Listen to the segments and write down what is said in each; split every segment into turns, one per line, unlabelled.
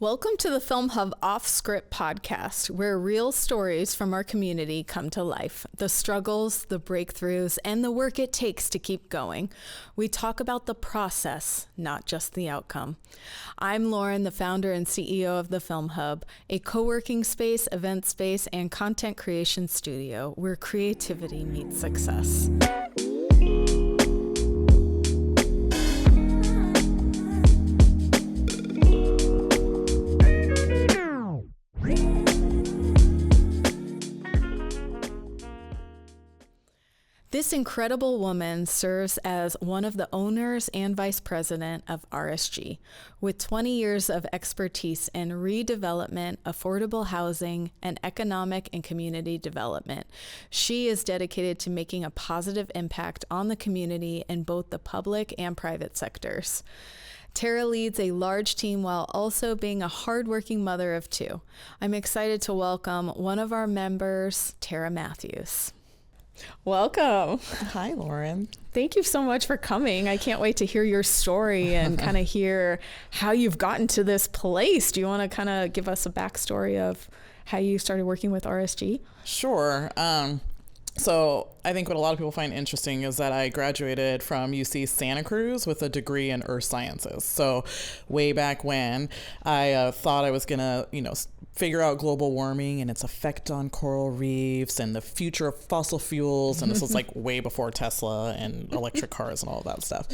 Welcome to the Film Hub Off Script podcast, where real stories from our community come to life. The struggles, the breakthroughs, and the work it takes to keep going. We talk about the process, not just the outcome. I'm Lauren, the founder and CEO of the Film Hub, a co-working space, event space, and content creation studio where creativity meets success. This incredible woman serves as one of the owners and vice president of RSG, with 20 years of expertise in redevelopment, affordable housing, and economic and community development. She is dedicated to making a positive impact on the community in both the public and private sectors. Tara leads a large team while also being a hardworking mother of two. I'm excited to welcome one of our members, Tara Matthews. Welcome.
Hi, Lauren.
Thank you so much for coming. I can't wait to hear your story and kind of hear how you've gotten to this place. Do you want to kind of give us a backstory of how you started working with RSG?
Sure. So I think what a lot of people find interesting is that I graduated from UC Santa Cruz with a degree in earth sciences. So way back when I thought I was going to, figure out global warming and its effect on coral reefs and the future of fossil fuels. And this was like way before Tesla and electric cars and all of that stuff.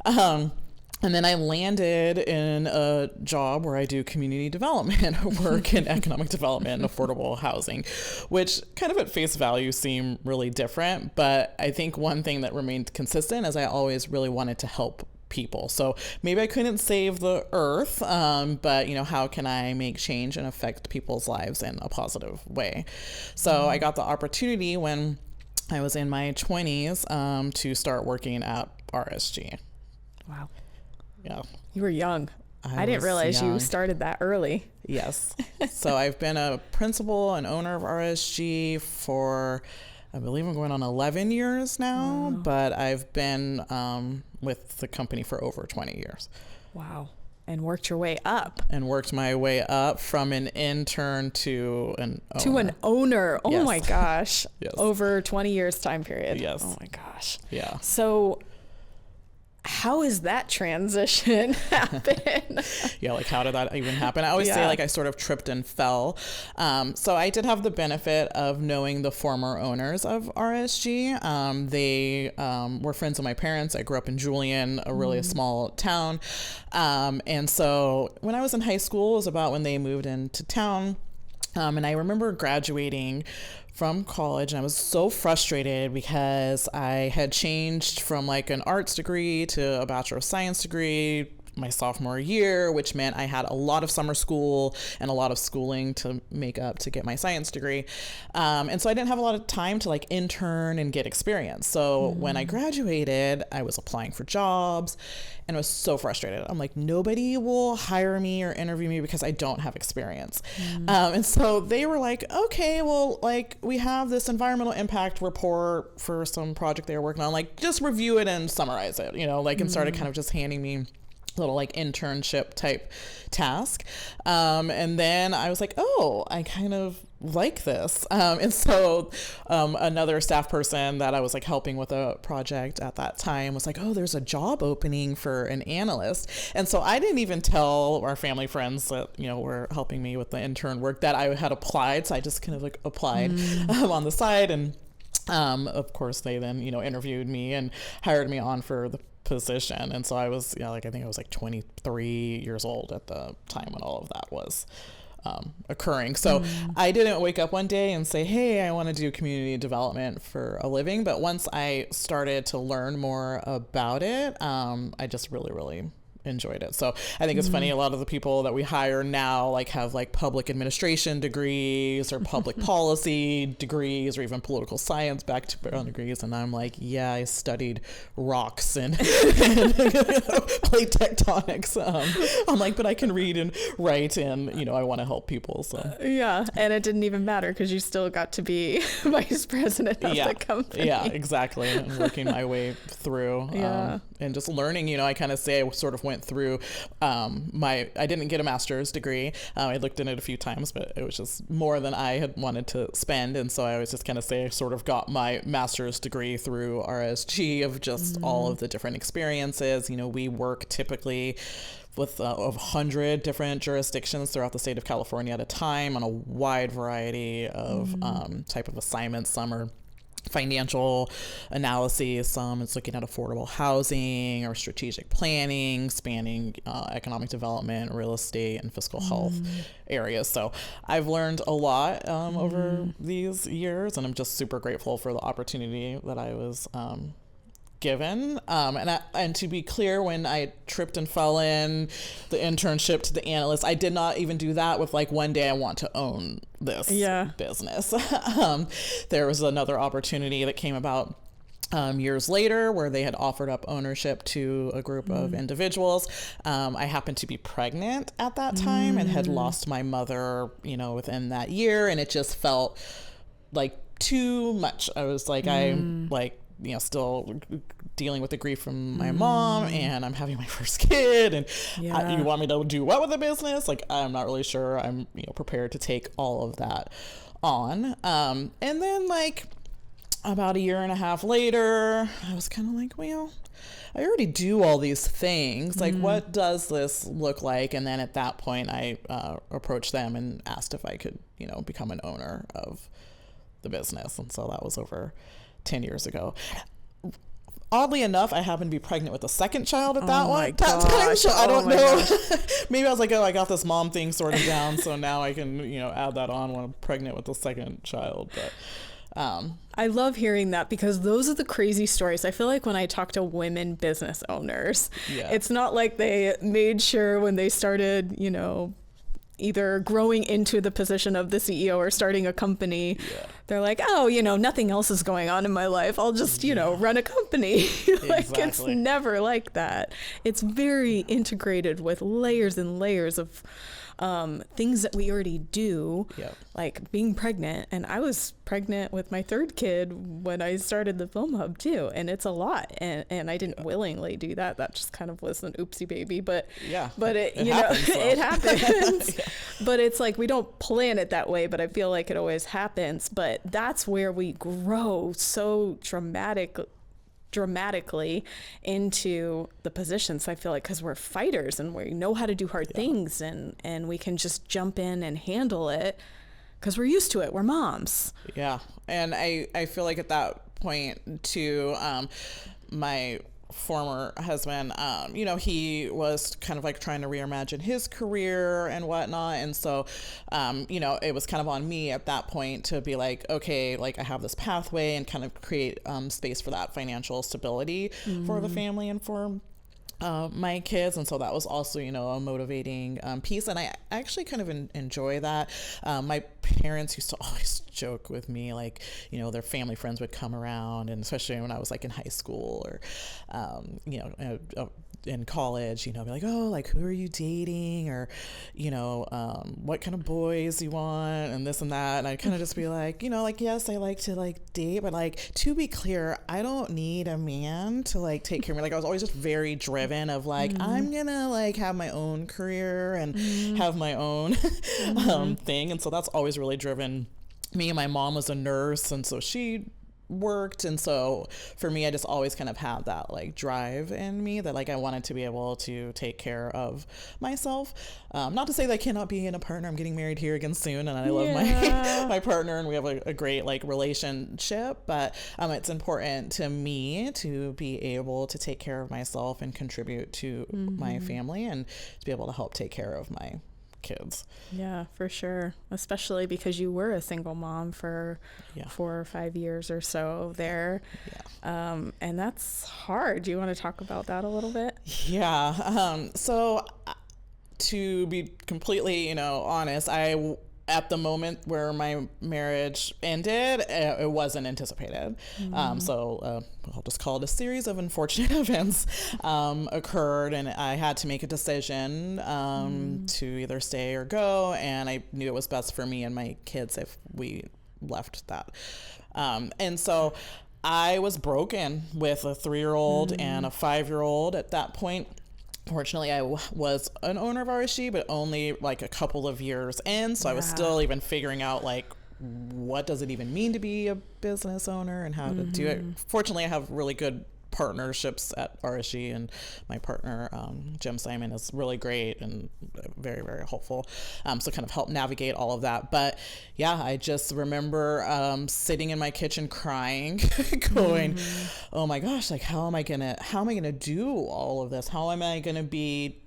And then I landed in a job where I do community development work in economic development and affordable housing, which kind of at face value seem really different. But I think one thing that remained consistent is I always really wanted to help people. So maybe I couldn't save the earth, but how can I make change and affect people's lives in a positive way? So I got the opportunity when I was in my 20s to start working at RSG.
Wow.
Yeah.
You were young. I didn't realize you started that early.
Yes. So I've been a principal and owner of RSG for, I believe I'm going on 11 years now, but I've been with the company for over 20 years.
Wow. And worked your way up.
And worked my way up from an intern to an owner.
To an owner. Oh, yes. My gosh.
Yes.
Over 20 years time period.
Yes.
Oh my gosh.
Yeah.
So how is that transition happen?
Yeah, like how did that even happen? I always say like I sort of tripped and fell. So I did have the benefit of knowing the former owners of RSG. They were friends of my parents. I grew up in Julian, a really small town. And so when I was in high school, it was about when they moved into town. And I remember graduating from college, and I was so frustrated because I had changed from like an arts degree to a Bachelor of Science degree my sophomore year, which meant I had a lot of summer school and a lot of schooling to make up to get my science degree. And so I didn't have a lot of time to like intern and get experience. So when I graduated, I was applying for jobs and I was so frustrated. I'm like, nobody will hire me or interview me because I don't have experience. And so they were like, okay, well, like we have this environmental impact report for some project they were working on, like just review it and summarize it, and started kind of just handing me little like internship type task. And then I was like, oh, I kind of like this. And so another staff person that I was like helping with a project at that time was like, oh, there's a job opening for an analyst. And so I didn't even tell our family friends that, were helping me with the intern work that I had applied. So I just kind of like applied on the side. And of course they then, interviewed me and hired me on for the position. And so I was, I think I was like 23 years old at the time when all of that was occurring. So I didn't wake up one day and say, hey, I want to do community development for a living. But once I started to learn more about it, I just really, really enjoyed it. So I think it's funny, a lot of the people that we hire now like have like public administration degrees or public policy degrees or even political science background degrees, and I'm like, yeah, I studied rocks and plate tectonics. I'm like, but I can read and write and I want to help people. So
yeah, and it didn't even matter because you still got to be vice president of the company.
Yeah, exactly. And working my way through and just learning, I kind of say I sort of went went through I didn't get a master's degree. I looked in it a few times, but it was just more than I had wanted to spend. And so I was just kind of say I sort of got my master's degree through RSG of just all of the different experiences. We work typically with 100 different jurisdictions throughout the state of California at a time on a wide variety of type of assignments. Some are financial analysis, some it's looking at affordable housing or strategic planning, spanning economic development, real estate, and fiscal health areas. So I've learned a lot over these years, and I'm just super grateful for the opportunity that I was given. And to be clear, when I tripped and fell in the internship to the analyst, I did not even do that with like one day I want to own this business. There was another opportunity that came about years later where they had offered up ownership to a group of individuals. I happened to be pregnant at that time and had lost my mother, within that year. And it just felt like too much. I was like, I'm like, still dealing with the grief from my mom, and I'm having my first kid, and you want me to do what with the business? Like, I'm not really sure I'm, prepared to take all of that on. And then like about a year and a half later, I was kind of like, well, I already do all these things. Like, what does this look like? And then at that point, I approached them and asked if I could, become an owner of the business. And so that was over 10 years ago. Oddly enough, I happened to be pregnant with a second child at that time. So I don't know. Maybe I was like, oh, I got this mom thing sorted down, so now I can, add that on when I'm pregnant with a second child. But
I love hearing that, because those are the crazy stories. I feel like when I talk to women business owners, it's not like they made sure when they started, either growing into the position of the CEO or starting a company, they're like, oh, nothing else is going on in my life. I'll just, run a company. Like, it's never like that. It's very integrated with layers and layers of things that we already do, like being pregnant. And I was pregnant with my third kid when I started the Film Hub too. And it's a lot. And I didn't willingly do that. That just kind of was an oopsie baby. But it happens, it happens. But it's like, we don't plan it that way, but I feel like it always happens. But that's where we grow so dramatically into the positions. I feel like, because we're fighters and we know how to do hard things, and we can just jump in and handle it because we're used to it. We're moms.
And I feel like at that point too, my former husband, he was kind of like trying to reimagine his career and whatnot. And so, it was kind of on me at that point to be like, okay, like I have this pathway, and kind of create space for that financial stability for the family and for my kids. And so that was also, a motivating piece. And I actually kind of enjoy that. My parents used to always joke with me, like, their family friends would come around, and especially when I was like in high school or, in college, be like, oh, like, who are you dating? Or, what kind of boys you want, and this and that. And I kind of just be like, like, yes, I like to like date, but like, to be clear, I don't need a man to like take care of me. Like, I was always just very driven of like, I'm gonna like have my own career and have my own thing. And so that's always really driven me. My mom was a nurse, and so she worked, and so for me, I just always kind of had that like drive in me that like I wanted to be able to take care of myself. Not to say that I cannot be in a partner. I'm getting married here again soon, and I love my partner, and we have a great like relationship, but it's important to me to be able to take care of myself and contribute to my family, and to be able to help take care of my kids.
Yeah, for sure. Especially because you were a single mom for 4 or 5 years or so there. And that's hard. Do you want to talk about that a little bit?
So to be completely, honest, at the moment where my marriage ended, it wasn't anticipated. So I'll just call it a series of unfortunate events occurred, and I had to make a decision to either stay or go, and I knew it was best for me and my kids if we left that. And so I was broken with a 3-year-old and a 5-year-old at that point. Fortunately, I was an owner of RSG, but only like a couple of years in. So I was still even figuring out like, what does it even mean to be a business owner and how to do it. Fortunately, I have really good partnerships at RSG, and my partner Jim Simon is really great and very, very helpful, so kind of help navigate all of that. But yeah, I just remember sitting in my kitchen crying going, oh my gosh, like how am I gonna do all of this? How am I gonna be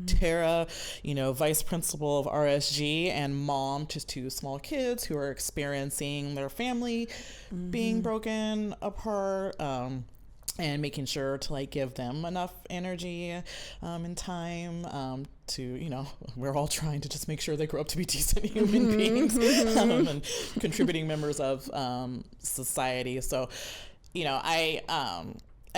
Tara, vice principal of RSG and mom to two small kids who are experiencing their family being broken apart, and making sure to like give them enough energy and time to, we're all trying to just make sure they grow up to be decent human beings and contributing members of society. So,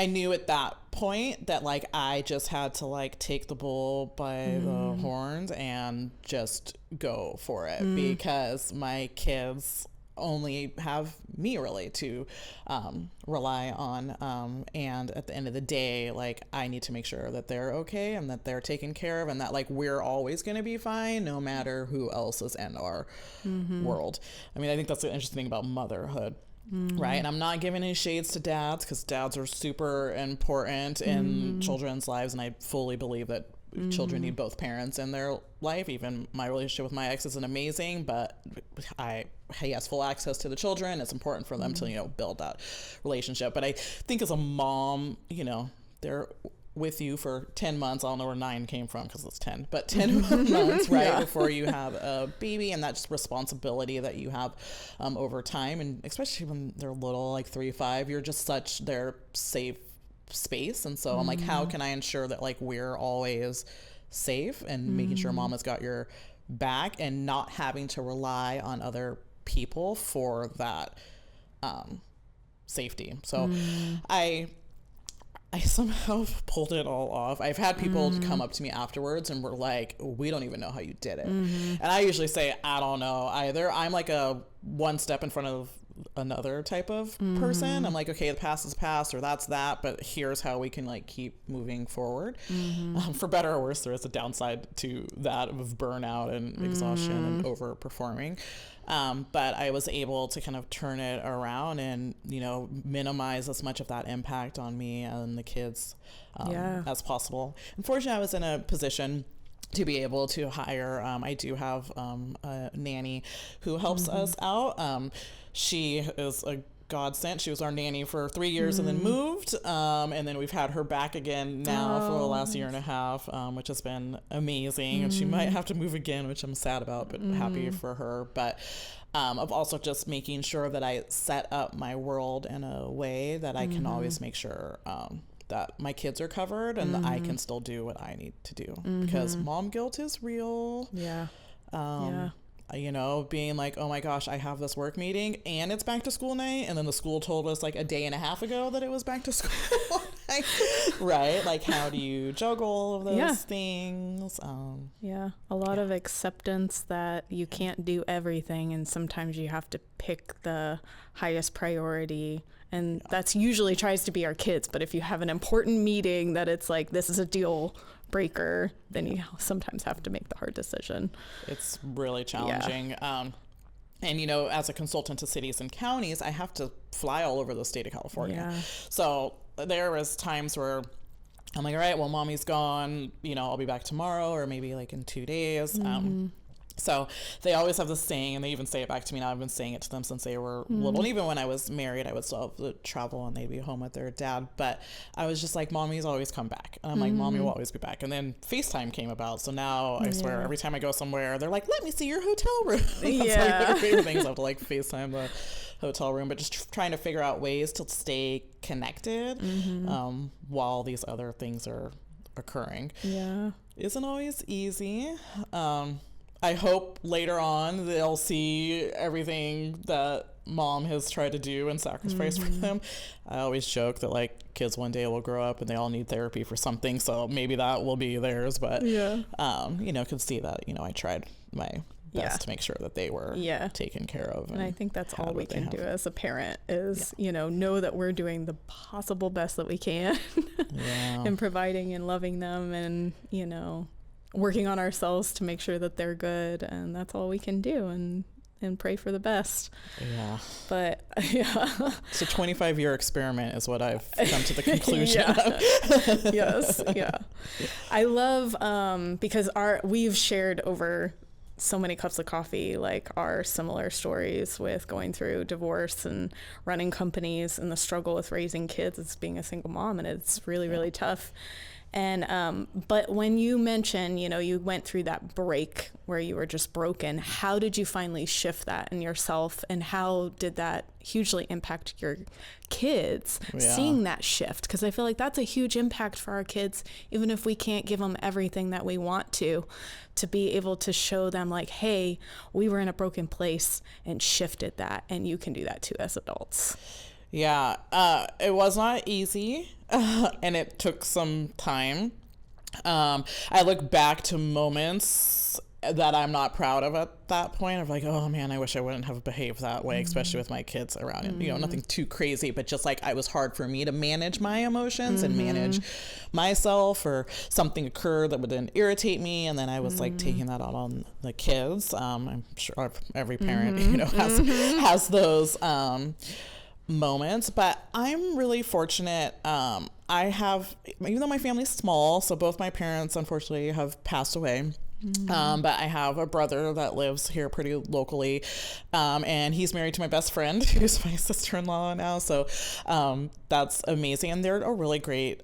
I knew at that point that like I just had to like take the bull by the horns and just go for it, because my kids only have me really to rely on, and at the end of the day, like I need to make sure that they're okay and that they're taken care of, and that like we're always going to be fine no matter who else is in our world. I mean, I think that's the interesting thing about motherhood. Right. And I'm not giving any shades to dads, because dads are super important in children's lives, and I fully believe that children need both parents in their life. Even my relationship with my ex isn't amazing, but he has full access to the children. It's important for them to, build that relationship. But I think as a mom, they're with you for 10 months. I don't know where 9 came from because it's 10, but 10 months, right, before you have a baby, and that's responsibility that you have over time. And especially when they're little, like 3, 5, you're just such their safe space. And so I'm like, how can I ensure that like we're always safe and making sure mom has got your back and not having to rely on other people for that safety. So I somehow pulled it all off. I've had people come up to me afterwards and were like, we don't even know how you did it. And I usually say, I don't know either. I'm like a one step in front of another type of person. I'm like, okay, the past is past, or that's that, but here's how we can like keep moving forward. For better or worse, there is a downside to that of burnout and exhaustion and overperforming. But I was able to kind of turn it around and, minimize as much of that impact on me and the kids as possible. Unfortunately, I was in a position to be able to hire. I do have a nanny who helps us out. She is a godsend. She was our nanny for 3 years and then moved. And then we've had her back again now for the last year and a half, which has been amazing. And she might have to move again, which I'm sad about, but happy for her. But of also just making sure that I set up my world in a way that I can always make sure that my kids are covered and that I can still do what I need to do, because mom guilt is real. Being like, oh my gosh, I have this work meeting and it's back to school night, and then the school told us like a day and a half ago that it was back to school night. Right? Like, how do you juggle all of those things?
A lot of acceptance that you can't do everything, and sometimes you have to pick the highest priority, and that's usually tries to be our kids. But if you have an important meeting that it's like, this is a deal breaker, then you sometimes have to make the hard decision.
It's really challenging. And as a consultant to cities and counties, I have to fly all over the state of California. So there was times where I'm like, all right, well, mommy's gone, I'll be back tomorrow, or maybe like in 2 days. So they always have this saying, and they even say it back to me now. I've been saying it to them since they were little. And even when I was married, I would still have to travel and they'd be home with their dad. But I was just like, mommy's always come back. And I'm like, mommy will always be back. And then FaceTime came about. So now I swear every time I go somewhere, they're like, let me see your hotel room. That's like their favorite things. I have to like FaceTime the hotel room, but just trying to figure out ways to stay connected while these other things are occurring. Isn't always easy. I hope later on they'll see everything that mom has tried to do and sacrifice for them. I always joke that like kids one day will grow up and they all need therapy for something, so maybe that will be theirs. But could see that I tried my best to make sure that they were taken care of.
And I think that's all we can do as a parent is, know that we're doing the possible best that we can and providing and loving them and, working on ourselves to make sure that they're good. And that's all we can do. And pray for the best.
Yeah.
But
It's a 25-year experiment is what I've come to the conclusion of.
Yes. Yeah. I love, because we've shared over so many cups of coffee, like our similar stories with going through divorce and running companies and the struggle with raising kids as being a single mom. And it's really, really tough. And, but when you mention, you went through that break where you were just broken, how did you finally shift that in yourself? And how did that hugely impact your kids, seeing that shift? Because I feel like that's a huge impact for our kids, even if we can't give them everything that we want to be able to show them like, hey, we were in a broken place and shifted that. And you can do that too as adults.
Yeah, it was not easy, and it took some time. I look back to moments that I'm not proud of at that point of like, oh man, I wish I wouldn't have behaved that way, especially with my kids around. And, nothing too crazy, but just like it was hard for me to manage my emotions and manage myself, or something occurred that would then irritate me. And then I was like taking that out on the kids. I'm sure every parent, has those, moments, but I'm really fortunate. I have, even though my family's small, so both my parents unfortunately have passed away. But I have a brother that lives here pretty locally, and he's married to my best friend, who's my sister-in-law now. So that's amazing, and they're a really great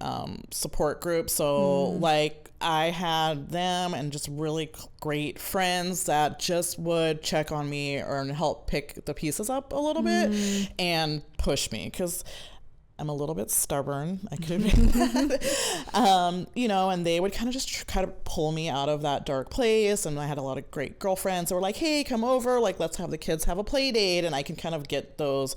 support group. So like I had them and just really great friends that just would check on me or help pick the pieces up a little bit and push me, because I'm a little bit stubborn. I could admit that. And they would kind of just pull me out of that dark place. And I had a lot of great girlfriends that were like, hey, come over, like, let's have the kids have a play date. And I can kind of get those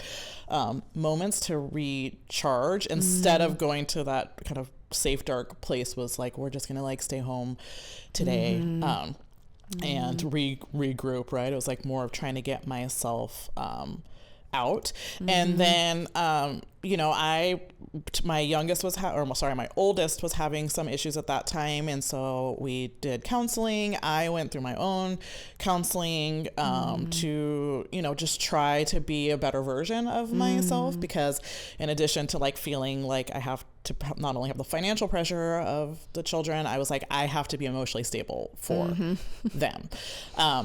moments to recharge instead of going to that kind of safe, dark place. Was like, we're just going to like stay home today and regroup, right? It was like more of trying to get myself out. And then my oldest was having some issues at that time, and so we did counseling. I went through my own counseling to just try to be a better version of myself, because in addition to like feeling like I have to not only have the financial pressure of the children, I was like, I have to be emotionally stable for them.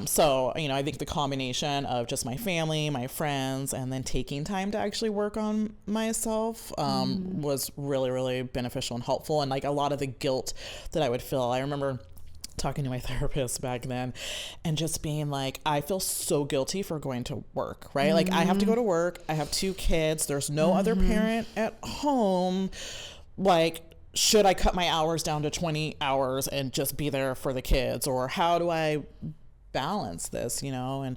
So I think the combination of just my family, my friends, and then taking time to actually work on myself was really, really beneficial and helpful. And like a lot of the guilt that I would feel, I remember talking to my therapist back then and just being like, I feel so guilty for going to work, right? Like I have to go to work. I have 2 kids. There's no other parent at home. Like, should I cut my hours down to 20 hours and just be there for the kids? Or how do I balance this, And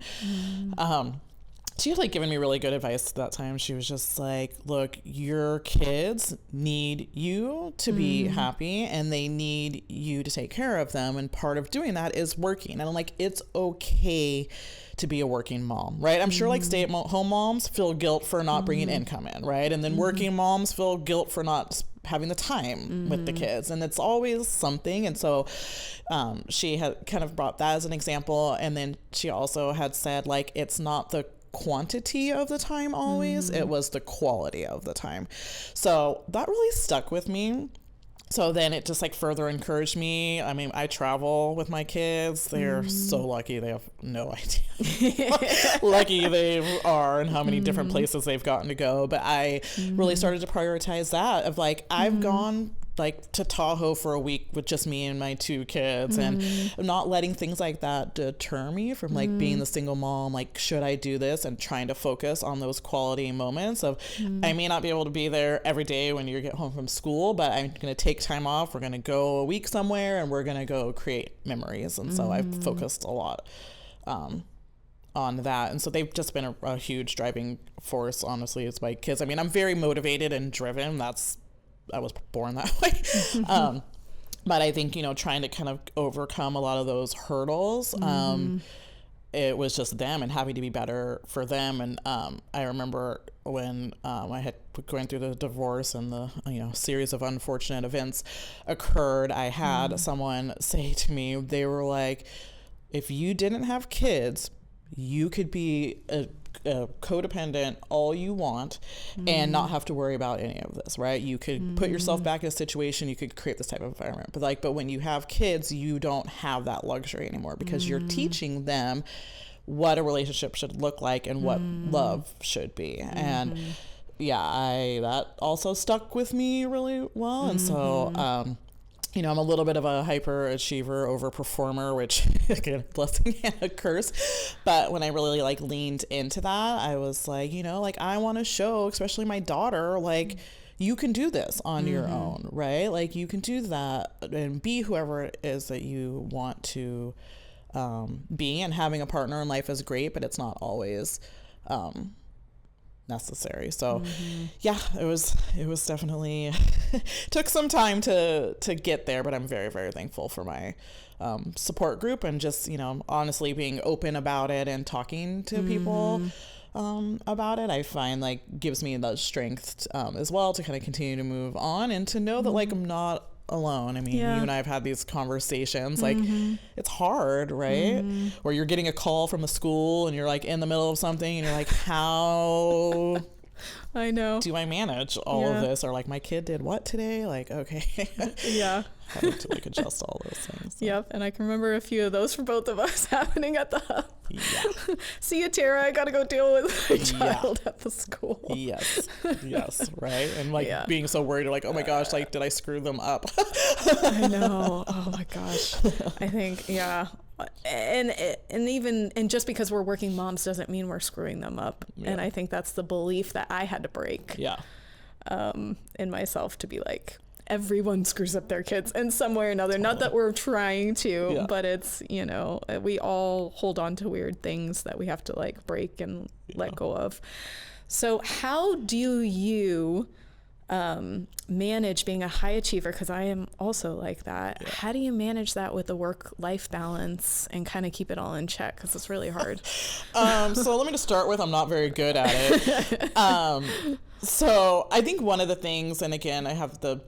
she was like giving me really good advice at that time. She was just like, look, your kids need you to be happy, and they need you to take care of them. And part of doing that is working. And I'm like, it's okay to be a working mom, right? I'm sure like stay-at-home moms feel guilt for not bringing income in, right? And then working moms feel guilt for not having the time with the kids, and it's always something. And so she had kind of brought that as an example. And then she also had said, like, it's not the quantity of the time always, it was the quality of the time. So that really stuck with me. So then it just like further encouraged me. I mean, I travel with my kids. They're so lucky. They have no idea lucky they are and how many different places they've gotten to go. But I really started to prioritize that of like, I've gone like to Tahoe for a week with just me and my 2 kids, and not letting things like that deter me from like being the single mom. Like, should I do this? And trying to focus on those quality moments of I may not be able to be there every day when you get home from school, but I'm going to take time off. We're going to go a week somewhere and we're going to go create memories. And so I've focused a lot on that. And so they've just been a huge driving force, honestly, as my kids. I mean, I'm very motivated and driven. I was born that way. But I think, trying to kind of overcome a lot of those hurdles it was just them and having to be better for them. And I remember when I had going through the divorce and the series of unfortunate events occurred, I had someone say to me, they were like, if you didn't have kids, you could be a codependent all you want and not have to worry about any of this, right? You could put yourself back in a situation, you could create this type of environment, but when you have kids, you don't have that luxury anymore, because you're teaching them what a relationship should look like and what love should be. And that also stuck with me really well. And so I'm a little bit of a hyper achiever, over performer, which again, blessing and a curse. But when I really leaned into that, I was like, I want to show, especially my daughter, you can do this on your own, right? Like, you can do that and be whoever it is that you want to be. And having a partner in life is great, but it's not always necessary. So it was definitely took some time to get there, but I'm very, very thankful for my support group, and just honestly being open about it and talking to people about it, I find gives me the strength as well to kind of continue to move on, and to know that I'm not alone. I mean, you and I have had these conversations, it's hard, right? Where you're getting a call from a school and you're in the middle of something and you're like, how
I know
do I manage all of this? Or my kid did what today? Okay. Having to adjust all those things. So.
Yep. And I can remember a few of those for both of us happening at the hub. Yeah. See you, Tara. I got to go deal with my child at the school.
Yes. Right. And being so worried, oh my gosh, did I screw them up?
I know. Oh my gosh. I think, and just because we're working moms doesn't mean we're screwing them up. And I think that's the belief that I had to break in myself, to be everyone screws up their kids in some way or another. Not that we're trying to, but it's, we all hold on to weird things that we have to break and let go of. So how do you manage being a high achiever? Because I am also like that. Yeah. How do you manage that with the work-life balance and kind of keep it all in check? Because it's really hard.
So let me just start with, I'm not very good at it. So I think one of the things, and again, I have the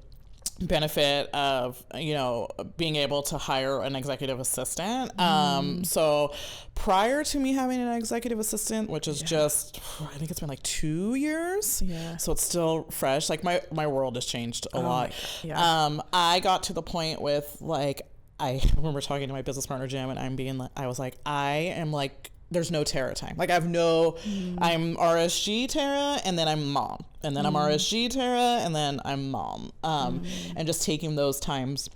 benefit of being able to hire an executive assistant. So prior to me having an executive assistant, which is just, I think it's been 2 years, so it's still fresh, my world has changed a lot. I got to the point with I remember talking to my business partner Jim, and I was I am there's no Tara time. I have I'm RSG Tara, and then I'm mom, and then I'm RSG Tara, and then I'm mom. And just taking those times,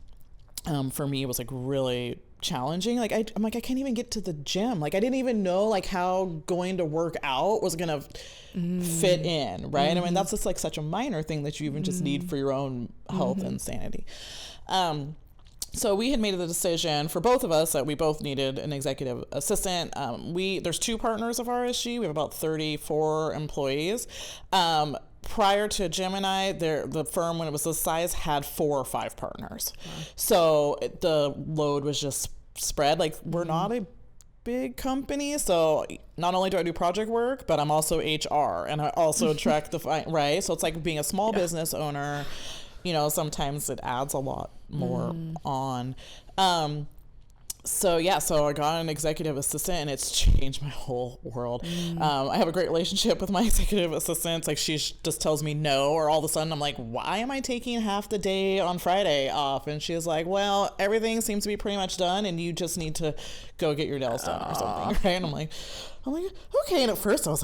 for me was really challenging. I'm I can't even get to the gym. I didn't even know how going to work out was gonna fit in, right? I mean, that's just such a minor thing that you even just need for your own health and sanity. So we had made the decision for both of us that we both needed an executive assistant. There's 2 partners of RSG. We have about 34 employees. Prior to Jim and I, the firm, when it was this size, had 4 or 5 partners. Wow. So the load was just spread. We're not a big company, so not only do I do project work, but I'm also HR, and I also track right? So it's being a small business owner. Sometimes it adds a lot more on. So I got an executive assistant, and it's changed my whole world. I have a great relationship with my executive assistant. She just tells me no, or all of a sudden I'm why am I taking half the day on Friday off? And she's well, everything seems to be pretty much done, and you just need to go get your nails done or something, right? And I'm like, okay. And at first I was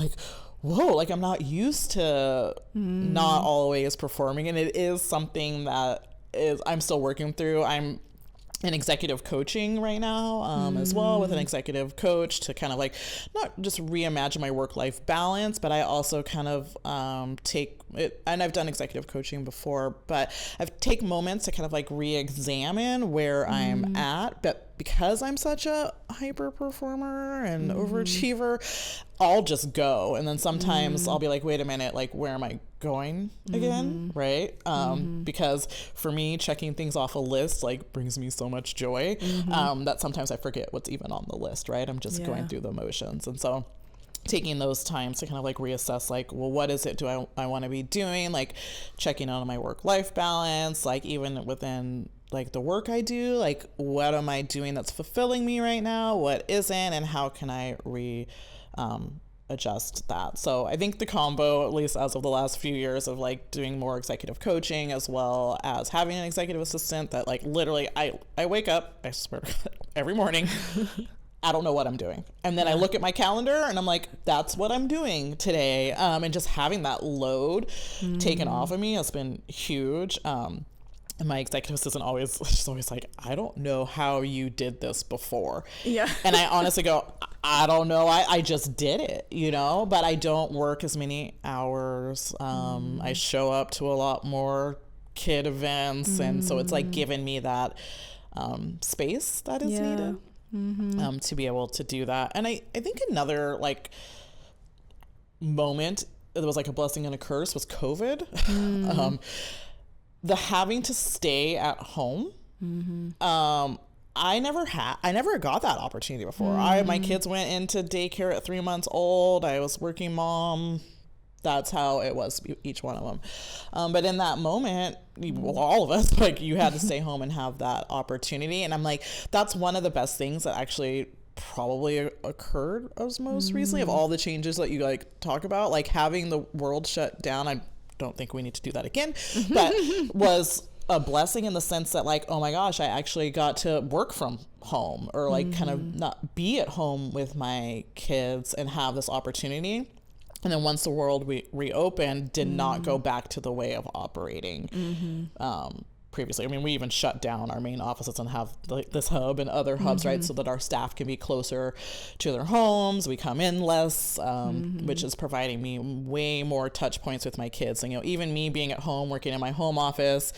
whoa, I'm not used to not always performing. And it is something that I'm still working through. I'm in executive coaching right now, as well, with an executive coach to kind of not just reimagine my work-life balance, but I also kind of take it, and I've done executive coaching before, but I've take moments to kind of re-examine where I'm at, but because I'm such a hyper performer and overachiever, I'll just go. And then sometimes I'll be like, wait a minute, like, where am I going again? Right. Because for me, checking things off a list, like, brings me so much joy, that sometimes I forget what's even on the list. Right. I'm just going through the motions. And so taking those times to kind of like reassess, like, well, what is it I want to be doing? Like checking on my work-life balance, like even within like the work I do, like what am I doing that's fulfilling me right now? What isn't? And how can I adjust that? So I think the combo, at least as of the last few years of like doing more executive coaching, as well as having an executive assistant that like literally I wake up, I swear to God, every morning, I don't know what I'm doing. And then I look at my calendar and I'm like, that's what I'm doing today. And just having that load taken off of me has been huge. And my executive assistant she's always like, I don't know how you did this before. Yeah. And I honestly go, I don't know. I just did it, you know, but I don't work as many hours. I show up to a lot more kid events. And so it's like giving me that space that is needed. To be able to do that. And I think another like moment that was like a blessing and a curse was COVID. The having to stay at home. I never got that opportunity before. My kids went into daycare at 3 months old. I was working mom. That's how it was, each one of them. But in that moment, well, all of us, like, you had to stay home and have that opportunity. And I'm like, that's one of the best things that actually probably occurred as most recently, of all the changes that you like talk about, like having the world shut down. I don't think we need to do that again, but was a blessing in the sense that like, oh my gosh, I actually got to work from home, or like kind of not be at home with my kids and have this opportunity. And then once the world reopened, did not go back to the way of operating previously. I mean, we even shut down our main offices and have like this hub and other hubs, right? So that our staff can be closer to their homes. We come in less, which is providing me way more touch points with my kids. And, you know, even me being at home, working in my home office,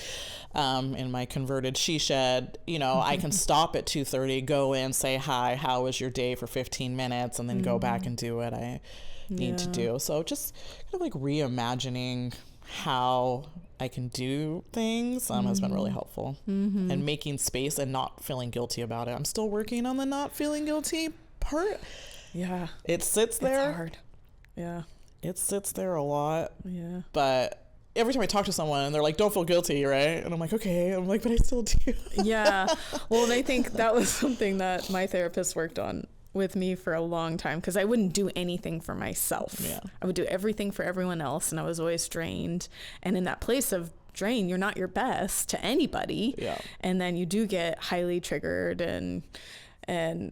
in my converted she shed, you know, I can stop at 2:30, go in, say hi, how was your day for 15 minutes, and then go back and do what I need to do. So just kind of like reimagining how I can do things has been really helpful, and making space and not feeling guilty about it. I'm still working on the not feeling guilty part. Yeah. It sits there.
It's hard. Yeah.
It sits there a lot.
Yeah.
But every time I talk to someone and they're like, don't feel guilty, right? And I'm like, okay. I'm like, but I still do.
Yeah. Well, and I think that was something that my therapist worked on with me for a long time, because I wouldn't do anything for myself. Yeah. I would do everything for everyone else, and I was always drained. And in that place of drain, you're not your best to anybody. Yeah. And then you do get highly triggered and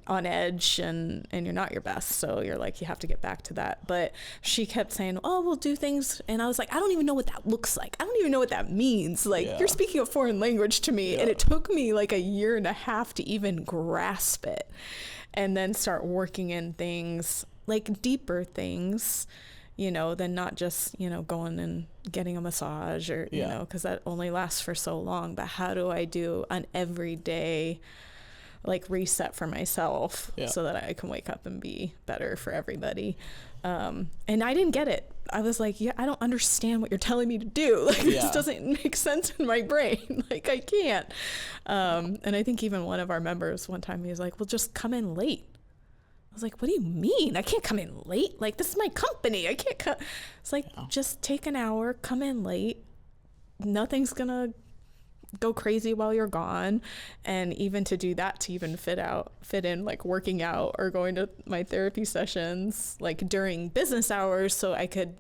on edge, and you're not your best. So you're like, you have to get back to that. But she kept saying, oh, we'll do things. And I was like, I don't even know what that looks like. I don't even know what that means. Like, you're speaking a foreign language to me. And it took me like a year and a half to even grasp it. And then start working in things, like deeper things, you know, than not just, you know, going and getting a massage or, you know, because that only lasts for so long. But how do I do an everyday, like, reset for myself so that I can wake up and be better for everybody? And I didn't get it. I was like, I don't understand what you're telling me to do. Like, this doesn't make sense in my brain. Like, I can't. And I think even one of our members one time, he was like, well, just come in late. I was like, what do you mean? I can't come in late. Like, this is my company. I can't come. It's like, just take an hour, come in late. Nothing's going to go crazy while you're gone. And even to do that, to even fit in like working out or going to my therapy sessions like during business hours, so I could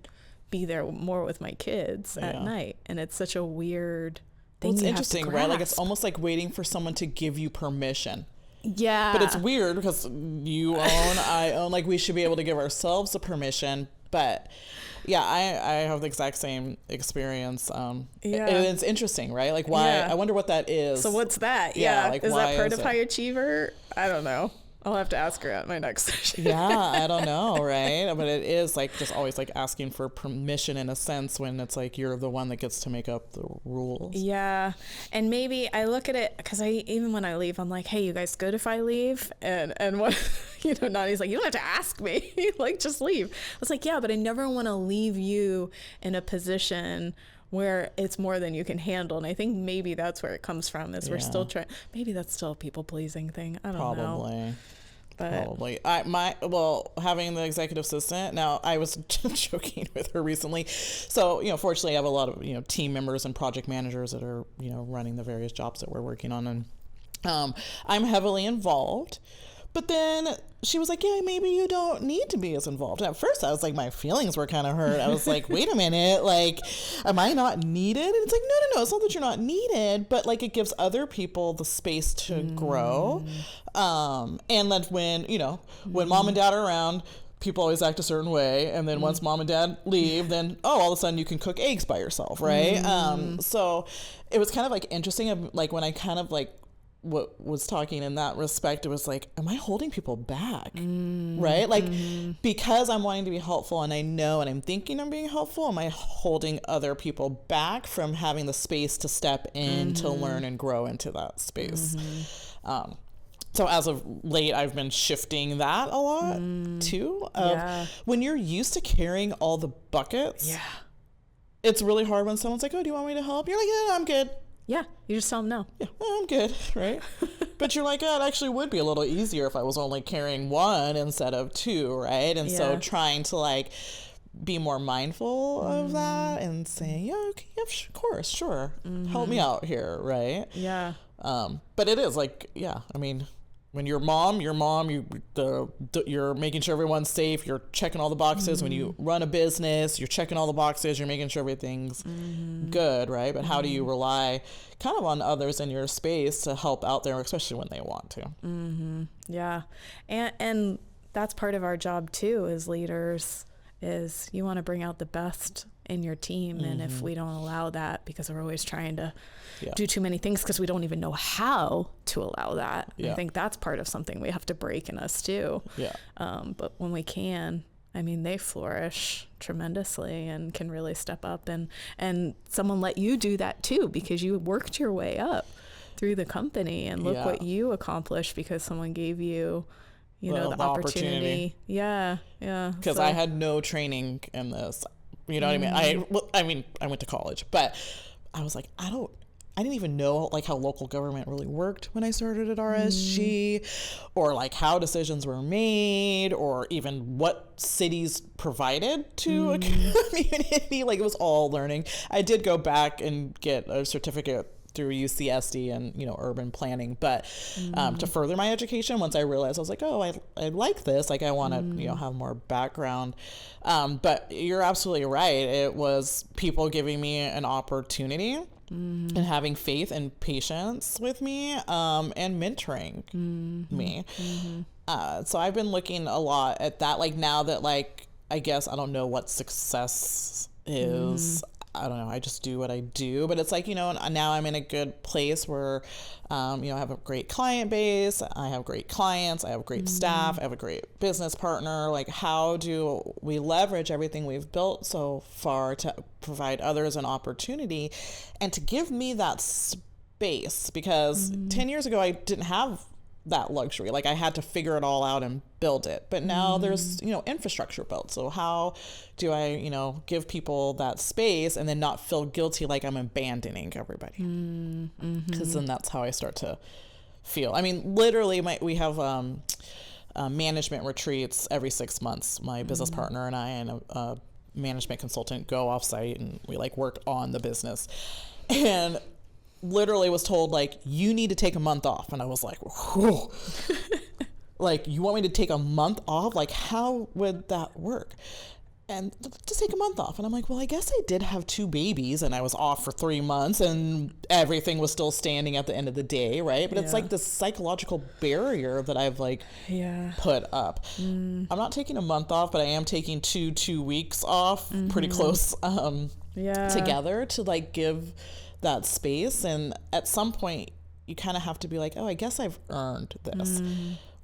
be there more with my kids at night. And it's such a weird thing.
Well, it's interesting, right? Like, it's almost like waiting for someone to give you permission.
Yeah.
But it's weird because you own, I own, like, we should be able to give ourselves the permission. But yeah, I have the exact same experience. And it's interesting, right? Like, why? I wonder what that is.
So what's that?
Like,
is that part of high achiever? I don't know. I'll have to ask her at my next session.
Yeah, I don't know, right? But it is like just always like asking for permission in a sense when it's like you're the one that gets to make up the rules.
Yeah. And maybe I look at it because even when I leave, I'm like, hey, you guys good if I leave? And what, Nani's like, you don't have to ask me. Like, just leave. I was like, yeah, but I never want to leave you in a position where it's more than you can handle. And I think maybe that's where it comes from, is we're still trying. Maybe that's still a people pleasing thing. I don't know.
Probably. Having the executive assistant, now I was joking with her recently. So, fortunately I have a lot of, team members and project managers that are, running the various jobs that we're working on. And I'm heavily involved. But then she was like, yeah, maybe you don't need to be as involved. And at first I was like, my feelings were kind of hurt. I was like, wait a minute, like, am I not needed? And it's like, no, it's not that you're not needed, but like it gives other people the space to grow. And then when mom and dad are around, people always act a certain way. And then once mom and dad leave, then, all of a sudden you can cook eggs by yourself, right? So it was kind of like interesting, like when I kind of like, what was talking in that respect, it was like, am I holding people back? Right? Like, because I'm wanting to be helpful and I know and I'm thinking I'm being helpful, am I holding other people back from having the space to step in to learn and grow into that space? So as of late, I've been shifting that a lot too. When you're used to carrying all the buckets, it's really hard when someone's like, oh, do you want me to help? You're like, yeah, I'm good.
Yeah, you just tell them no.
Yeah, I'm good, right? But you're like, it actually would be a little easier if I was only carrying one instead of two, right? And so trying to like be more mindful of that and saying, yeah, okay, of course, sure, help me out here, right?
Yeah.
But it is like, I mean, when you're mom, you're making sure everyone's safe. You're checking all the boxes. When you run a business, you're checking all the boxes. You're making sure everything's good, right? But how do you rely kind of on others in your space to help out there, especially when they want to?
Yeah. And that's part of our job too, as leaders, is you want to bring out the best in your team. And if we don't allow that, because we're always trying to do too many things because we don't even know how to allow that. I think that's part of something we have to break in us too. But when we can, I mean, they flourish tremendously and can really step up, and someone let you do that too, because you worked your way up through the company, and look what you accomplished because someone gave you the opportunity. Because
I had no training in this. You know what I mean? I went to college, but I was like, I didn't even know like how local government really worked when I started at RSG, or like how decisions were made, or even what cities provided to a community. Like, it was all learning. I did go back and get a certificate through UCSD and urban planning, but to further my education, once I realized, I was like, oh, I like this, like I want to have more background. But you're absolutely right. It was people giving me an opportunity and having faith and patience with me, and mentoring me. So I've been looking a lot at that, like now that, like, I guess I don't know what success is. I don't know. I just do what I do, but it's like, now I'm in a good place where, I have a great client base. I have great clients. I have great staff. I have a great business partner. Like, how do we leverage everything we've built so far to provide others an opportunity and to give me that space? Because 10 years ago, I didn't have that luxury. Like, I had to figure it all out and build it. But now there's, infrastructure built. So how do I, give people that space and then not feel guilty like I'm abandoning everybody? Because then that's how I start to feel. I mean, literally, we have management retreats every 6 months. My business partner and I and a management consultant go off site, and we like work on the business. And literally was told, like, you need to take a month off. And I was like, whoa. Like, you want me to take a month off? Like, how would that work? And just take a month off. And I'm like, well, I guess I did have 2 babies and I was off for 3 months and everything was still standing at the end of the day, right? But it's like this psychological barrier that I've like put up. I'm not taking a month off, but I am taking 2 weeks off, pretty close together, to like give that space. And at some point you kind of have to be like, oh, I guess I've earned this.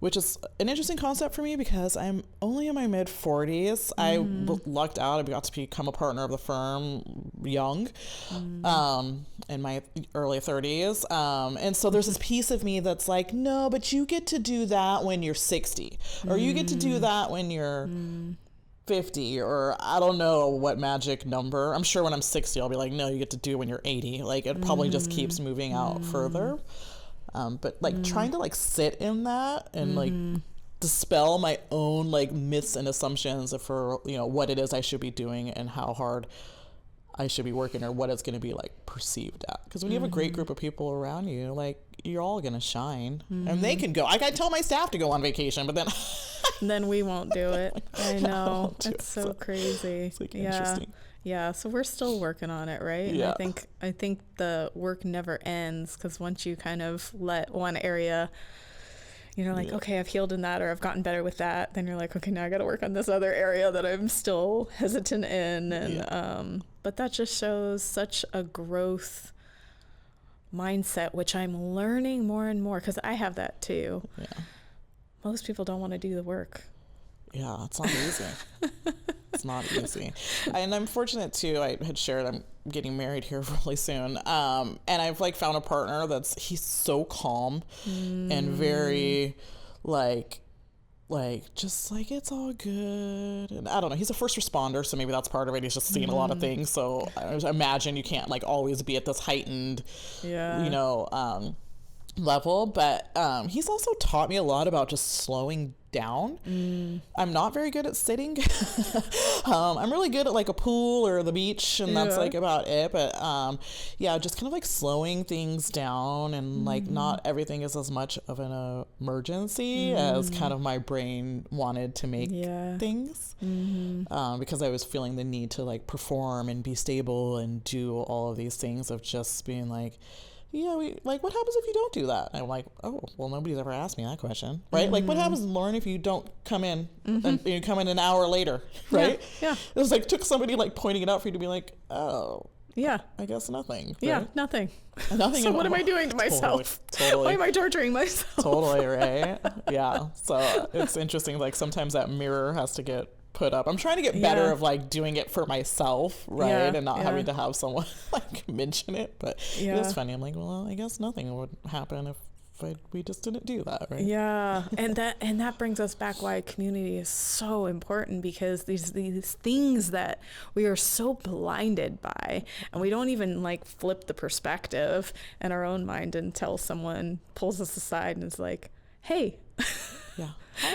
which is an interesting concept for me because I'm only in my mid 40s. I lucked out. I got to become a partner of the firm young, in my early 30s. And so there's this piece of me that's like, no, but you get to do that when you're 60, or you get to do that when you're 50, or I don't know what magic number. I'm sure when I'm 60, I'll be like, no, you get to do it when you're 80. Like, it probably just keeps moving out further. But like trying to like sit in that and like dispel my own like myths and assumptions for, you know, what it is I should be doing and how hard I should be working, or what it's going to be like perceived at. Because when you have a great group of people around you, like, you're all going to shine, and they can go. I tell my staff to go on vacation, but then
we won't do it. I know. It's so crazy.
It's like interesting.
Yeah, so we're still working on it, right?
Yeah.
And I think the work never ends, because once you kind of let one area, you know, like, okay, I've healed in that, or I've gotten better with that, then you're like, okay, now I got to work on this other area that I'm still hesitant in. And but that just shows such a growth mindset, which I'm learning more and more, because I have that too.
Yeah.
Most people don't want to do the work.
Yeah, it's not easy. It's not easy. And I'm fortunate too, I had shared I'm getting married here really soon. And I've like found a partner he's so calm and very like just like, it's all good. And I don't know, he's a first responder, so maybe that's part of it. He's just seen a lot of things. So I imagine you can't like always be at this heightened, you know, level. But he's also taught me a lot about just slowing down. I'm not very good at sitting. I'm really good at like a pool or the beach, and that's like about it. But just kind of like slowing things down, and like not everything is as much of an emergency as kind of my brain wanted to make things. Because I was feeling the need to like perform and be stable and do all of these things, of just being like, what happens if you don't do that? And I'm like, oh, well, nobody's ever asked me that question, right? Like, what happens, Lauren, if you don't come in and you come in an hour later, right?
Yeah.
It was like, took somebody like pointing it out for you to be like, oh,
yeah,
I guess nothing. Right?
Yeah, nothing.
Nothing.
So what am I doing to myself?
Totally.
Why am I torturing myself?
Totally, right? Yeah. So it's interesting. Like, sometimes that mirror has to get put up. I'm trying to get better of like doing it for myself, right? And not having to have someone like mention it. But it's funny. I'm like, well, I guess nothing would happen if we just didn't do that, right?
Yeah. And that brings us back why community is so important, because these things that we are so blinded by, and we don't even like flip the perspective in our own mind until someone pulls us aside and is like, hey,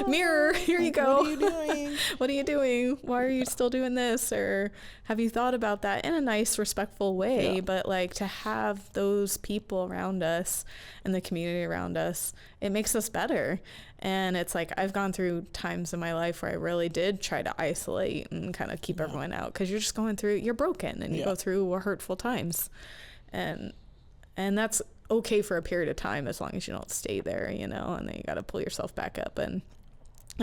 mirror, here you go.
What are you doing?
What are you doing? Why are you still doing this? Or have you thought about that in a nice, respectful way? But like, to have those people around us and the community around us, it makes us better. And it's like, I've gone through times in my life where I really did try to isolate and kind of keep everyone out, because you're just going through, you're broken, and you go through hurtful times. And that's okay for a period of time, as long as you don't stay there, you know, and then you got to pull yourself back up and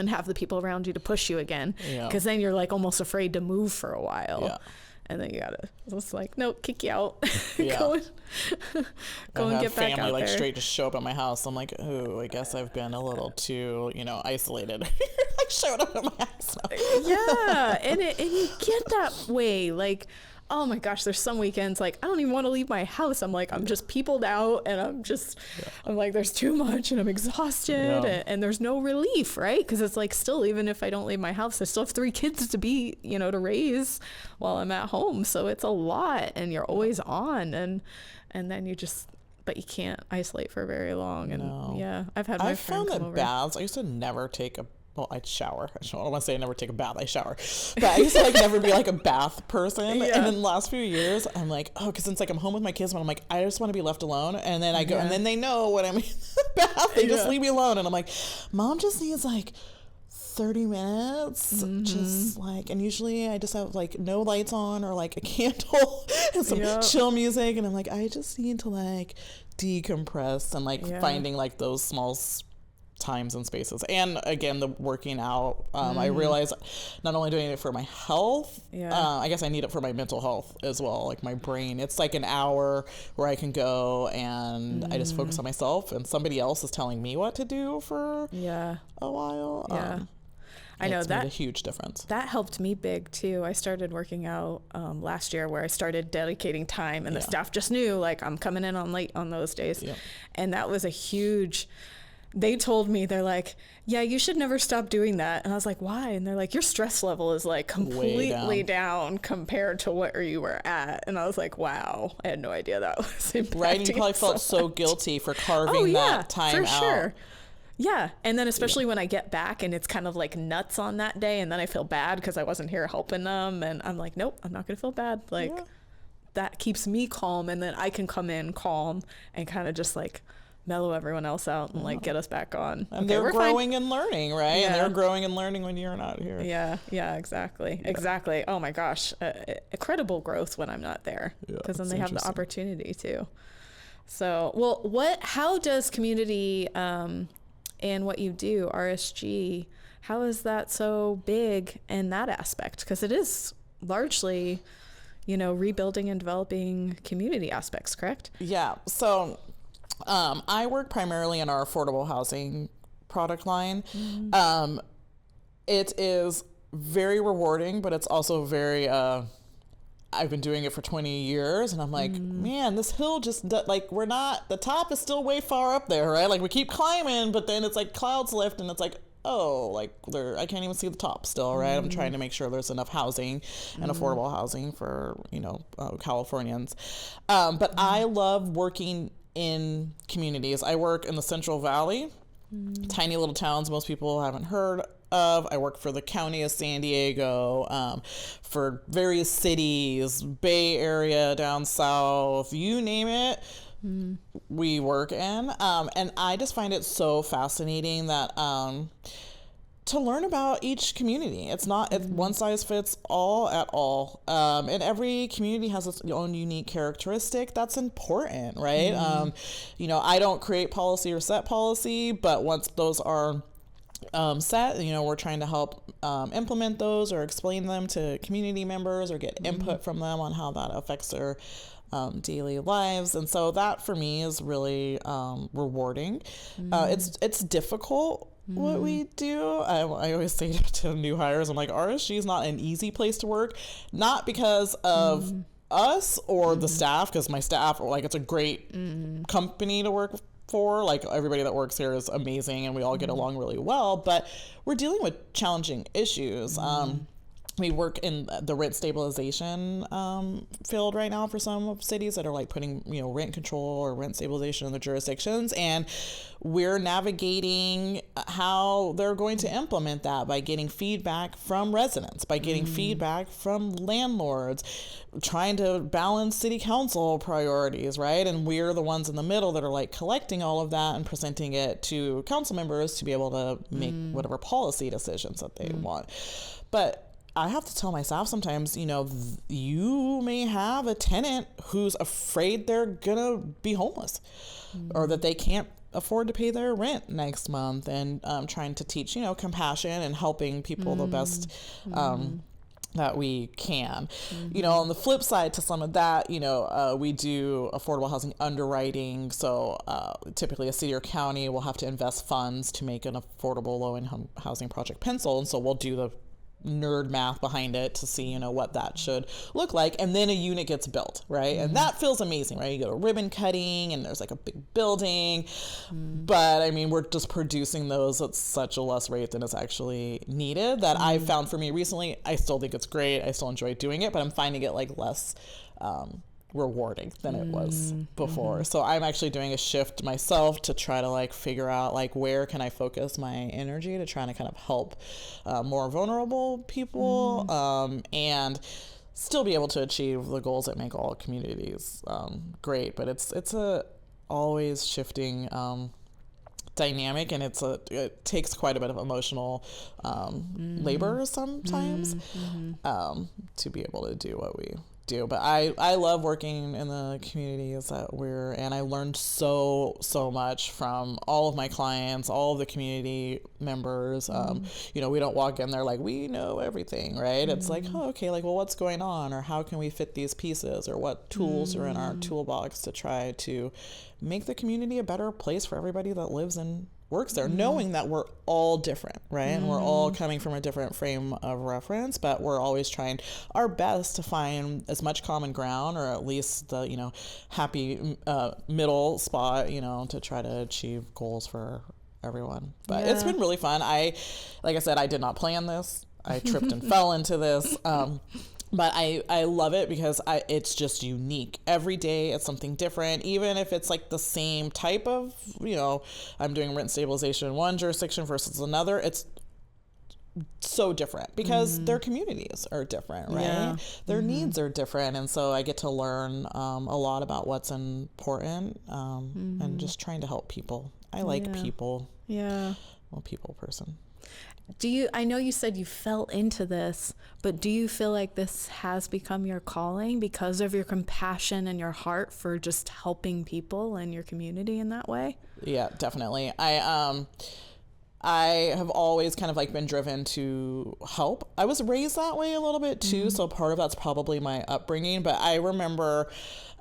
have the people around you to push you again, because then you're like almost afraid to move for a while, and then you gotta, it's like, no, kick you out. Go and get back out
like
there.
Straight to show up at my house. I'm like, oh, I guess I've been a little too, isolated. Like, showed up at my house.
And you get that way, like, oh my gosh, there's some weekends like I don't even want to leave my house. I'm like, I'm just peopled out, and I'm like, there's too much, and I'm exhausted, and there's no relief, right? Because it's like, still, even if I don't leave my house, I still have 3 kids to be, to raise while I'm at home. So it's a lot, and you're always on, and then but you can't isolate for very long. And I've had my friend come over.
Baths, I used to never take I'd shower. I don't want to say I never take a bath. I shower. But I used to like never be like a bath person. And in the last few years, I'm like, because it's like I'm home with my kids, but I'm like, I just want to be left alone. And then I go, and then they know when I'm in the bath. They just leave me alone. And I'm like, Mom just needs like 30 minutes, just like, and usually I just have like no lights on, or like a candle and some chill music. And I'm like, I just need to like decompress, and like finding like those small times and spaces. And again, the working out, I realize not only doing it for my health, I guess I need it for my mental health as well, like my brain. It's like an hour where I can go and I just focus on myself, and somebody else is telling me what to do for a while.
I know
it's
that
made a huge difference.
That helped me big too. I started working out last year, where I started dedicating time, and the staff just knew, like, I'm coming in on late on those days. And that was a huge, they told me, they're like, yeah, you should never stop doing that. And I was like, why? And they're like, your stress level is like completely down compared to where you were at. And I was like, wow, I had no idea that was impacting.
Right, and you probably felt so guilty for carving that time out. Sure.
Yeah. And then especially when I get back and it's kind of like nuts on that day, and then I feel bad because I wasn't here helping them, and I'm like, nope, I'm not going to feel bad. Like that keeps me calm, and then I can come in calm and kind of just like mellow everyone else out and like get us back on.
And they're growing and learning, right? And they're growing and learning when you're not here.
Exactly. Oh my gosh, incredible growth when I'm not there, because then they have the opportunity to. So, well, how does community and what you do, RSG, how is that so big in that aspect? Because it is largely, rebuilding and developing community aspects, correct?
Yeah. So I work primarily in our affordable housing product line. It is very rewarding, but it's also very, I've been doing it for 20 years, and I'm like, man, this hill just, like, the top is still way far up there, right? Like, we keep climbing, but then it's like clouds lift, and it's like, oh, like, I can't even see the top still, right? I'm trying to make sure there's enough housing and affordable housing for, Californians. But I love working in communities. I work in the Central Valley, tiny little towns most people haven't heard of. I work for the county of San Diego, for various cities, Bay Area, down south, you name it, we work in. And I just find it so fascinating that to learn about each community. It's not one size fits all at all. And every community has its own unique characteristic that's important, right? I don't create policy or set policy, but once those are set, we're trying to help implement those or explain them to community members or get input from them on how that affects their daily lives. And so that for me is really rewarding. It's difficult what we do. I always say to new hires, I'm like, RSG is not an easy place to work, not because of us or the staff, because my staff, it's a great company to work for. Like, everybody that works here is amazing and we all get along really well, but we're dealing with challenging issues. We work in the rent stabilization field right now for some cities that are like putting, rent control or rent stabilization in their jurisdictions. And we're navigating how they're going to implement that by getting feedback from residents, by getting feedback from landlords, trying to balance city council priorities, right? And we're the ones in the middle that are like collecting all of that and presenting it to council members to be able to make whatever policy decisions that they want. But I have to tell my staff sometimes, you may have a tenant who's afraid they're going to be homeless or that they can't afford to pay their rent next month, and trying to teach, compassion and helping people the best that we can. On the flip side to some of that, we do affordable housing underwriting. So typically a city or county will have to invest funds to make an affordable low-income housing project pencil. And so we'll do the nerd math behind it to see, what that should look like. And then a unit gets built, right? And that feels amazing, right? You go to ribbon cutting and there's like a big building. But I mean, we're just producing those at such a less rate than is actually needed that I found for me recently. I still think it's great. I still enjoy doing it, but I'm finding it like less rewarding than it was before. So I'm actually doing a shift myself to try to like figure out like where can I focus my energy to try to kind of help more vulnerable people and still be able to achieve the goals that make all communities great. But it's a always shifting dynamic, and it takes quite a bit of emotional labor sometimes to be able to do what we do. But I love working in the communities that we're in. I learned so much from all of my clients, all of the community members. You know, we don't walk in there like we know everything, right? It's like, oh, okay, like, well, what's going on, or how can we fit these pieces, or what tools are in our toolbox to try to make the community a better place for everybody that lives and works there, knowing that we're all different, right? And we're all coming from a different frame of reference, but we're always trying our best to find as much common ground, or at least the, you know, happy middle spot, you know, to try to achieve goals for everyone. But it's been really fun. Like I said, I did not plan this. I tripped and fell into this. But I love it because it's just unique. Every day it's something different, even if it's like the same type of, you know, I'm doing rent stabilization in one jurisdiction versus another. It's so different because their communities are different, right? Yeah. Their needs are different. And so I get to learn a lot about what's important and just trying to help people. I like people. Yeah. I'm a people person.
I know you said you fell into this, but do you feel like this has become your calling because of your compassion and your heart for just helping people and your community in that way?
Yeah, definitely. I have always kind of like been driven to help. I was raised that way a little bit too, so part of that's probably my upbringing, but I remember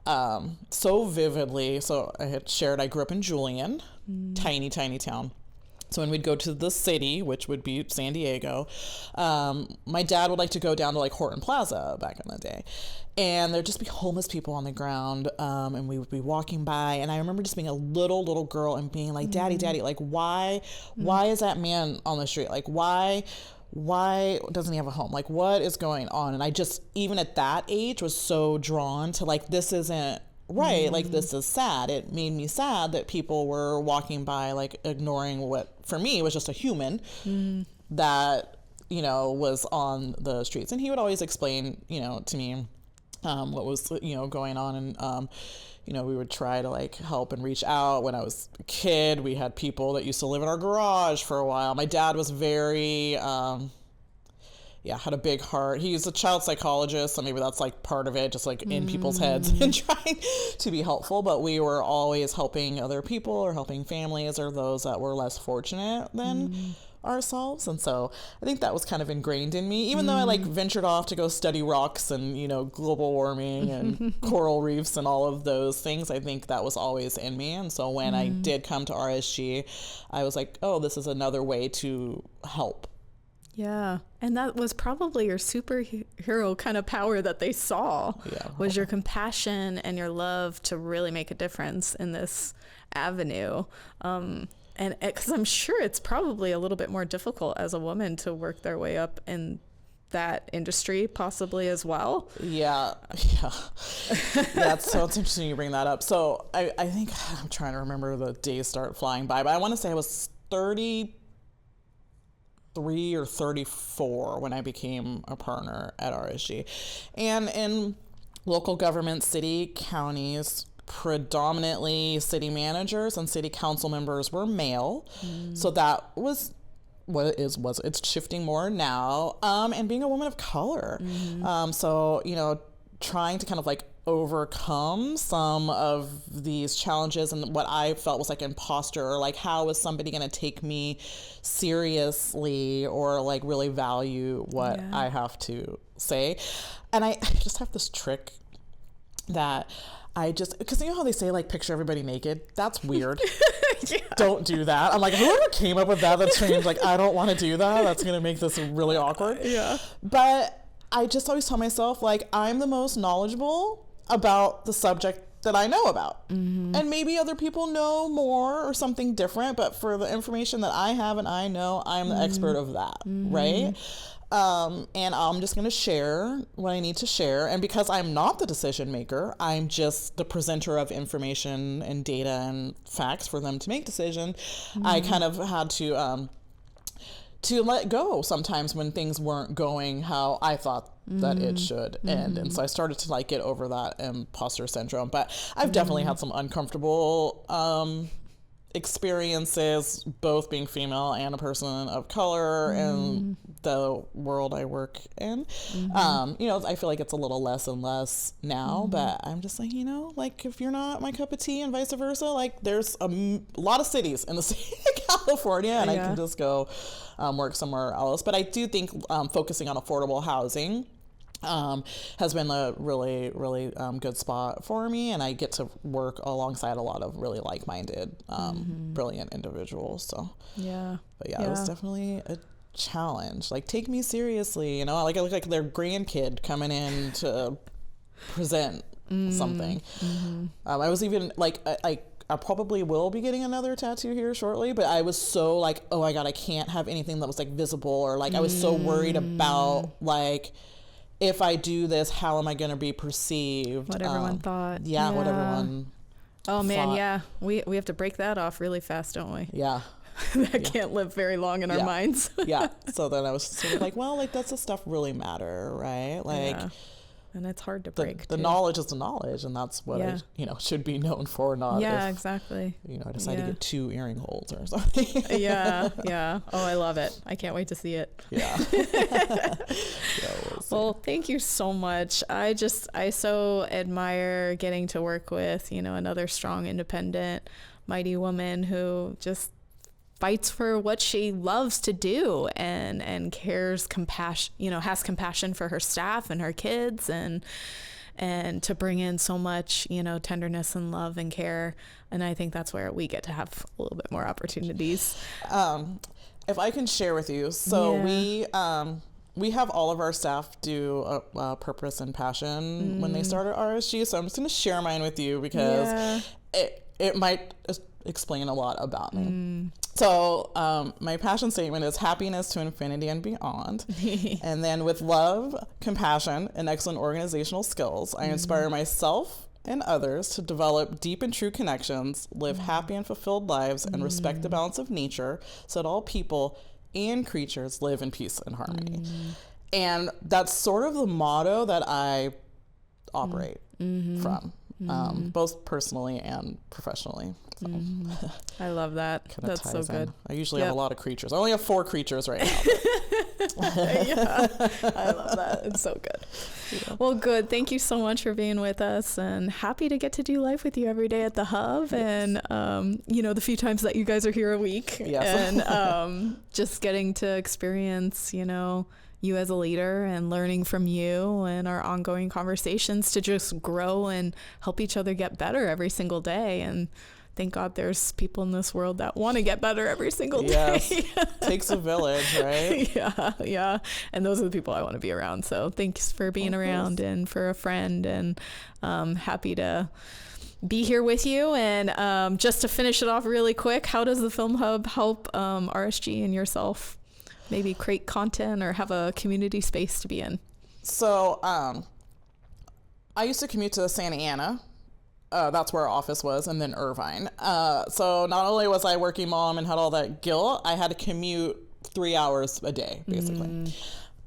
so vividly. So I had shared, I grew up in Julian, tiny town. So when we'd go to the city, which would be San Diego, my dad would like to go down to like Horton Plaza back in the day. And there'd just be homeless people on the ground, and we would be walking by. And I remember just being a little girl and being like, Daddy, like, why is that man on the street? Like, why doesn't he have a home? Like, what is going on? And I just, even at that age, was so drawn to like, this isn't right. Like, this is sad. It made me sad that people were walking by, like, ignoring what for me was just a human that, you know, was on the streets. And he would always explain, you know, to me what was, you know, going on. And, you know, we would try to like help and reach out. When I was a kid, we had people that used to live in our garage for a while. My dad was very, had a big heart. He's a child psychologist, so maybe that's like part of it, just like in people's heads and trying to be helpful. But we were always helping other people or helping families or those that were less fortunate than ourselves. And so I think that was kind of ingrained in me, even though I like ventured off to go study rocks and, you know, global warming and coral reefs and all of those things. I think that was always in me. And so when I did come to RSG, I was like, oh, this is another way to help.
Yeah. And that was probably your superhero kind of power that they saw, was your compassion and your love to really make a difference in this avenue. And because I'm sure it's probably a little bit more difficult as a woman to work their way up in that industry possibly as well. Yeah. That's so it's interesting you bring that up. So I think I'm trying to remember the days start flying by, but I want to say I was 33 or 34 when I became a partner at RSG. And in local government, city, counties, predominantly city managers and city council members were male. So that was what it's shifting more now. And being a woman of color. So, you know, trying to kind of like overcome some of these challenges and what I felt was like imposter, or like, how is somebody going to take me seriously or like really value what I have to say. And I just have this trick that because you know how they say like picture everybody naked? That's weird. Don't do that. I'm like, whoever came up with that's strange. Like, I don't want to do that. That's going to make this really awkward. But I just always tell myself, like, I'm the most knowledgeable about the subject that I know about. And maybe other people know more or something different, but for the information that I have and I know, I'm the expert of that, right? And I'm just going to share what I need to share. And because I'm not the decision maker, I'm just the presenter of information and data and facts for them to make decisions. I kind of had to let go sometimes when things weren't going how I thought that it should end. And so I started to like get over that imposter syndrome. But I've definitely had some uncomfortable
experiences, both being female and a person of color in the world I work in. You know, I feel like it's a little less and less now, but I'm just like, you know, like if you're not my cup of tea and vice versa, like there's a lot of cities in the state of California, and I can just go work somewhere else. But I do think focusing on affordable housing has been a really, really good spot for me, and I get to work alongside a lot of really like-minded, brilliant individuals. So but it was definitely a challenge. Like, take me seriously, you know. Like, I look like their grandkid coming in to present something. I was even like, I probably will be getting another tattoo here shortly, but I was so like, oh my God, I can't have anything that was like visible, or like I was so worried about like, if I do this, how am I going to be perceived?
What everyone thought.
What everyone
thought. We have to break that off really fast, don't we? That can't live very long in our minds.
So then I was sort of like, well, like, does this stuff really matter, right? Like,
and it's hard to break.
The knowledge is the knowledge, and that's what I, you know, should be known for. Not
exactly.
You know, I decided to get 2 earring holes or something.
Oh, I love it. I can't wait to see it. Well, thank you so much. I so admire getting to work with, you know, another strong, independent, mighty woman who just fights for what she loves to do and cares, has compassion for her staff and her kids, and to bring in so much, you know, tenderness and love and care. And I think that's where we get to have a little bit more opportunities.
If I can share with you, so we have all of our staff do a purpose and passion when they start at RSG. So I'm just going to share mine with you because it might explain a lot about me. So my passion statement is happiness to infinity and beyond. And then with love, compassion, and excellent organizational skills, I inspire myself and others to develop deep and true connections, live happy and fulfilled lives, and respect the balance of nature so that all people and creatures live in peace and harmony. And that's sort of the motto that I operate from, both personally and professionally. So.
I love that. That's so good.
I usually have a lot of creatures. I only have 4 creatures right now.
I love that. It's so good. Well, good. Thank you so much for being with us, and happy to get to do life with you every day at the Hub. And, you know, the few times that you guys are here a week, and just getting to experience, you know, you as a leader and learning from you and our ongoing conversations to just grow and help each other get better every single day. And thank God there's people in this world that want to get better every single day.
Takes a village, right?
And those are the people I want to be around. So thanks for being around and for a friend, and happy to be here with you. And just to finish it off really quick, how does the Film Hub help RSG and yourself maybe create content or have a community space to be in?
So I used to commute to Santa Ana. That's where our office was, and then Irvine. So not only was I a working mom and had all that guilt, I had to commute 3 hours a day, basically.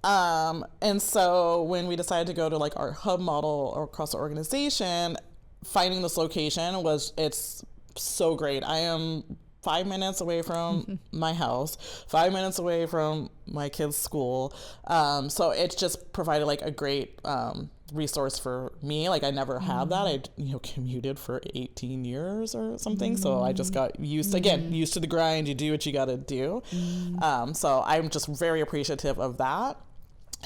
And so when we decided to go to like our hub model across the organization, finding this location it's so great. I am 5 minutes away from my house, 5 minutes away from my kids' school. So it's just provided like a great resource for me. Like I never had that. I commuted for 18 years or something. So I just got used to the grind. You do what you got to do. So I'm just very appreciative of that.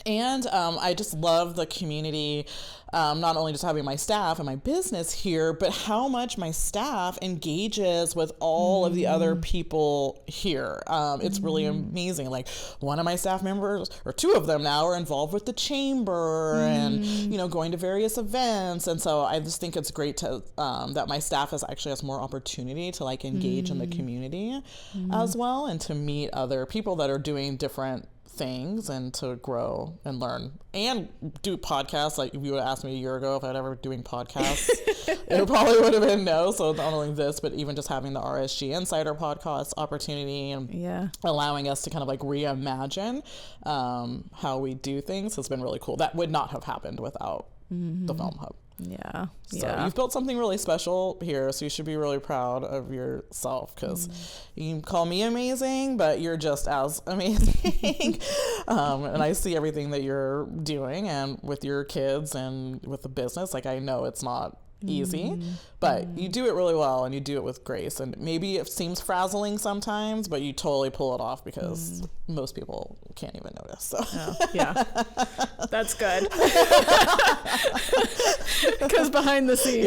And I just love the community, not only just having my staff and my business here, but how much my staff engages with all of the other people here. It's really amazing. Like one of my staff members, or 2 of them now, are involved with the chamber and, going to various events. And so I just think it's great to that my staff has more opportunity to like engage in the community as well, and to meet other people that are doing different things and to grow and learn and do podcasts. Like if you would have asked me a year ago if I'd ever be doing podcasts, it probably would have been no. So not only this, but even just having the RSG Insider podcast opportunity and allowing us to kind of like reimagine how we do things has been really cool. That would not have happened without the Film Hub.
Yeah.
So you've built something really special here, so you should be really proud of yourself, because you can call me amazing, but you're just as amazing. And I see everything that you're doing, and with your kids and with the business. Like, I know it's not easy, but you do it really well, and you do it with grace, and maybe it seems frazzling sometimes, but you totally pull it off, because most people can't even notice. So
that's good. Because behind the scenes,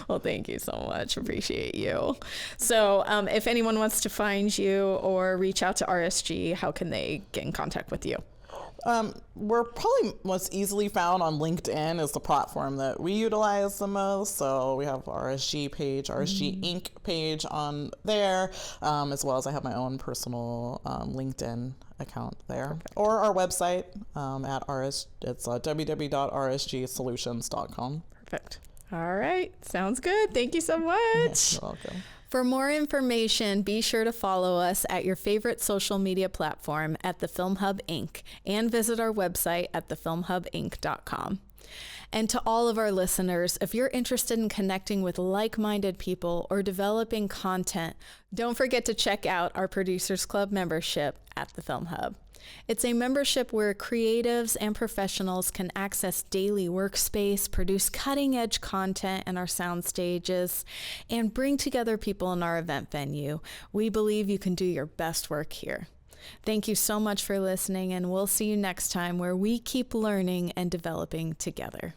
Well, thank you so much. Appreciate you. So if anyone wants to find you or reach out to RSG, how can they get in contact with you?
We're probably most easily found on LinkedIn is the platform that we utilize the most. So we have RSG page, RSG Inc. page on there, as well as I have my own personal LinkedIn account there. Perfect. Or our website at it's www.rsgsolutions.com.
Perfect. All right. Sounds good. Thank you so much.
You're welcome.
For more information, be sure to follow us at your favorite social media platform at The Film Hub Inc. and visit our website at thefilmhubinc.com. And to all of our listeners, if you're interested in connecting with like-minded people or developing content, don't forget to check out our Producers Club membership at the Film Hub. It's a membership where creatives and professionals can access daily workspace, produce cutting-edge content in our sound stages, and bring together people in our event venue. We believe you can do your best work here. Thank you so much for listening, and we'll see you next time, where we keep learning and developing together.